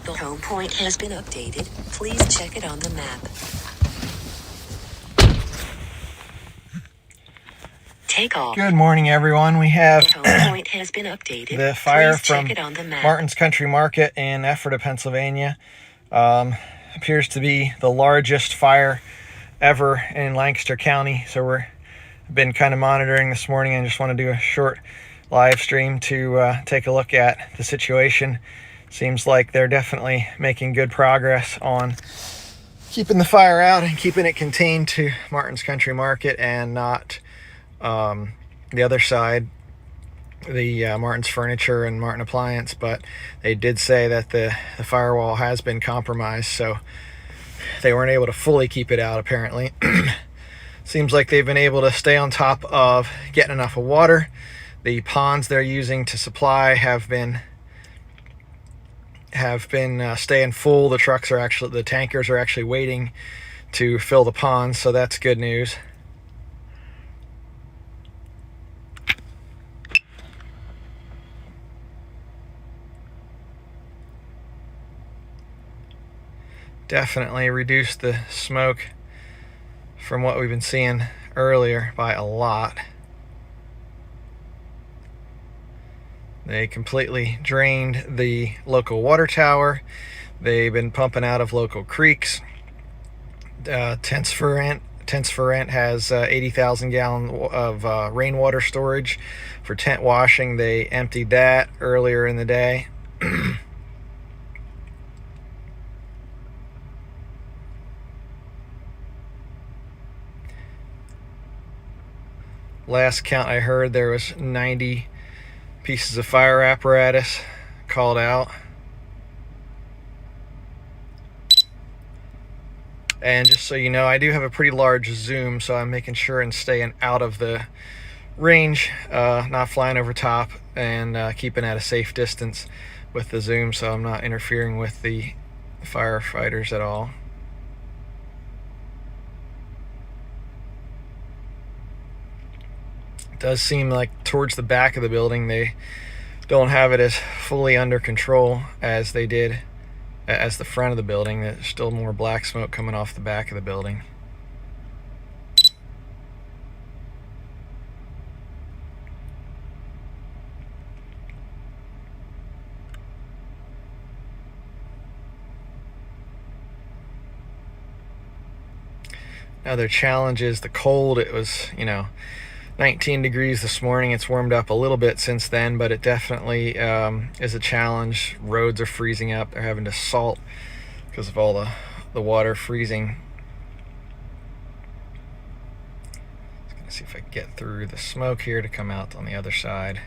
The home point has been updated. Please check it on the map. Take off. Good morning, everyone. We have The home point has been updated. the fire Please from check it on the map. Martin's Country Market in Ephrata, Pennsylvania. Appears to be the largest fire ever in Lancaster County. So we've been kind of monitoring this morning and just want to do a short live stream to take a look at the situation. Seems like they're definitely making good progress on keeping the fire out and keeping it contained to Martin's Country Market and not the other side, the Martin's Furniture and Martin Appliance. But they did say that the firewall has been compromised, so they weren't able to fully keep it out apparently. Seems like they've been able to stay on top of getting enough of water. The ponds they're using to supply have been staying full. The tankers are actually waiting to fill the ponds, so that's good news. Definitely reduced the smoke from what we've been seeing earlier by a lot. They completely drained the local water tower. They've been pumping out of local creeks. Tents for Rent has 80,000 gallons of rainwater storage for tent washing. They emptied that earlier in the day. Last count I heard, there was 90 pieces of fire apparatus called out. And just so you know, I do have a pretty large zoom, so I'm making sure and staying out of the range, not flying over top, and keeping at a safe distance with the zoom, so I'm not interfering with the firefighters at all. It does seem like towards the back of the building they don't have it as fully under control as they did as the front of the building. There's still more black smoke coming off the back of the building. Another challenge is the cold. It was, 19 degrees this morning. It's warmed up a little bit since then, but it definitely is a challenge. Roads are freezing up. They're having to salt because of all the water freezing. Just gonna see if I can get through the smoke here to come out on the other side.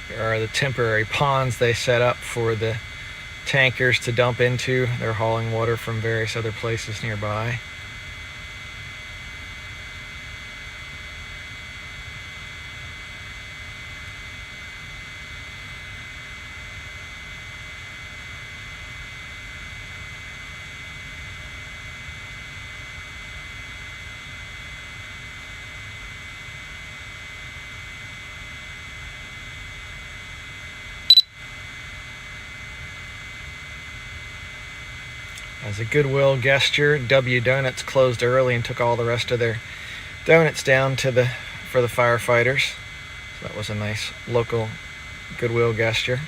Here are the temporary ponds they set up for the tankers to dump into. They're hauling water from various other places nearby. As a goodwill gesture, W Donuts closed early and took all the rest of their donuts down for the firefighters. So that was a nice local goodwill gesture.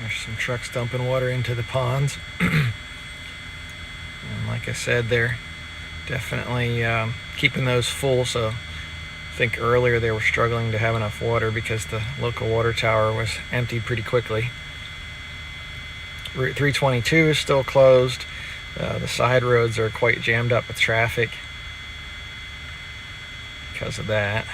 There's some trucks dumping water into the ponds. And like I said, they're definitely keeping those full. So I think earlier they were struggling to have enough water because the local water tower was emptied pretty quickly. Route 322 is still closed. The side roads are quite jammed up with traffic because of that.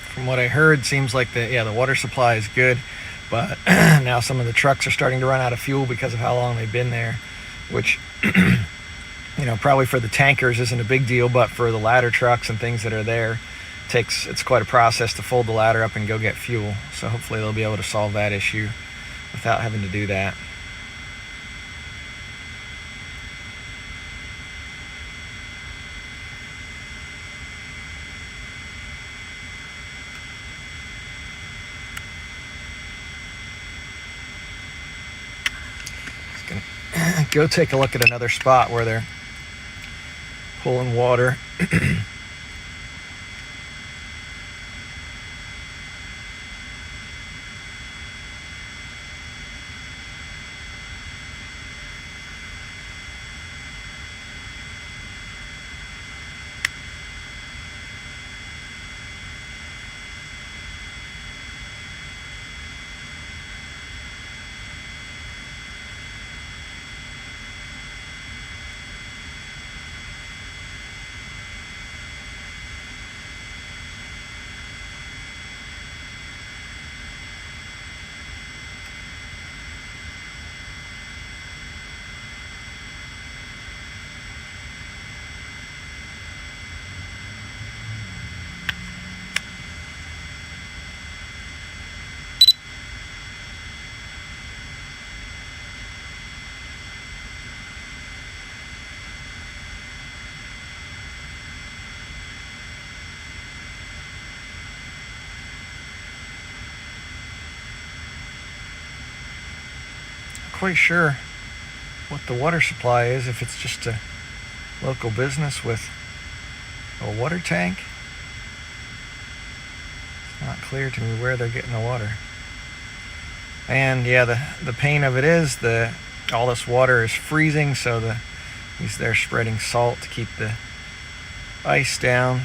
From what I heard, seems like the water supply is good, but now some of the trucks are starting to run out of fuel because of how long they've been there, which probably for the tankers isn't a big deal, but for the ladder trucks and things that are there, it's quite a process to fold the ladder up and go get fuel. So hopefully they'll be able to solve that issue without having to do that. Go take a look at another spot where they're pulling water. Quite sure what the water supply is, if it's just a local business with a water tank. It's not clear to me where they're getting the water. And yeah, the pain of it is all this water is freezing, so they're spreading salt to keep the ice down.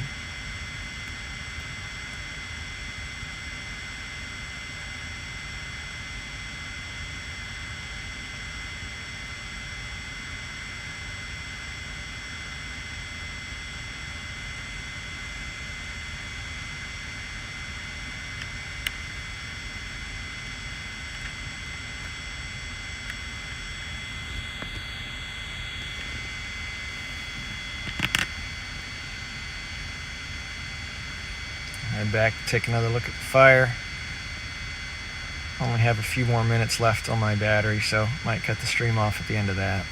Head back, take another look at the fire. Only have a few more minutes left on my battery, so might cut the stream off at the end of that.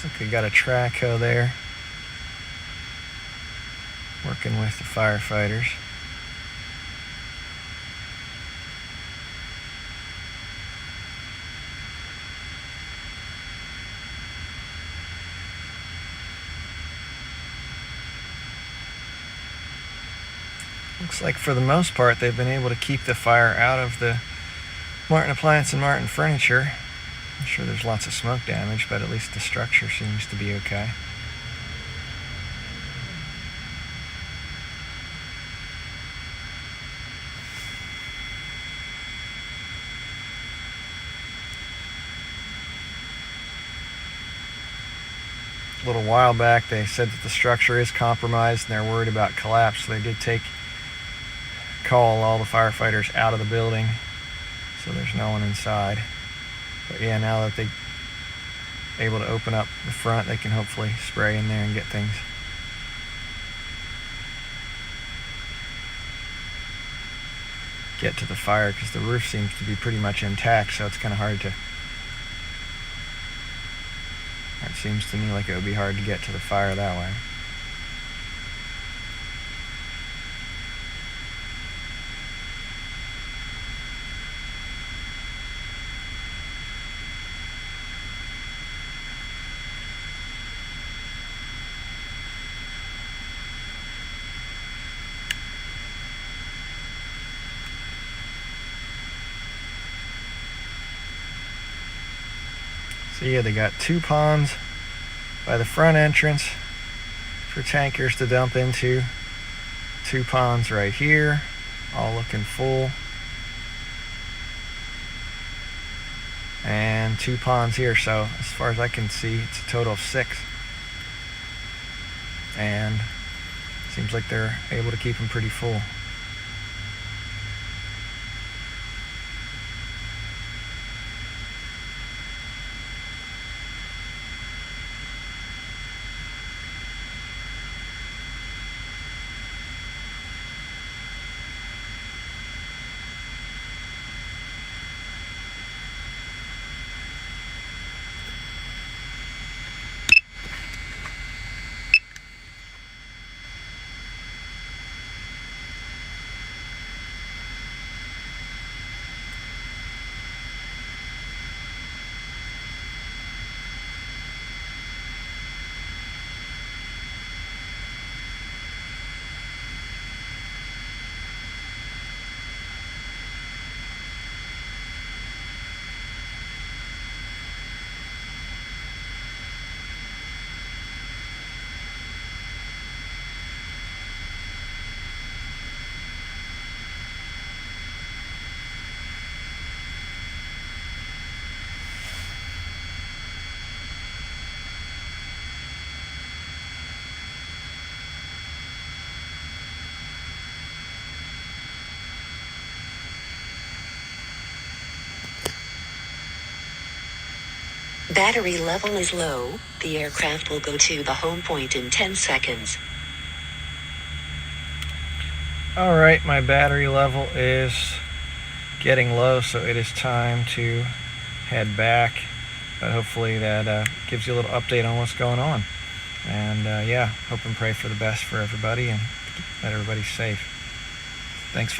Looks like we got a traco there working with the firefighters. Looks like for the most part they've been able to keep the fire out of the Martin Appliance and Martin Furniture. I'm sure there's lots of smoke damage, but at least the structure seems to be okay. A little while back they said that the structure is compromised and they're worried about collapse, so they did call all the firefighters out of the building, so there's no one inside. But yeah, now that they're able to open up the front, they can hopefully spray in there and get things. Get to the fire, because the roof seems to be pretty much intact, so it's kind of hard to. It seems to me like it would be hard to get to the fire that way. So yeah, they got 2 ponds by the front entrance for tankers to dump into. 2 ponds right here, all looking full. And 2 ponds here, so as far as I can see, it's a total of 6. And seems like they're able to keep them pretty full. Battery level is low. The aircraft will go to the home point in 10 seconds. Alright, my battery level is getting low, so it is time to head back. But hopefully that gives you a little update on what's going on. And yeah, hope and pray for the best for everybody and that everybody's safe. Thanks for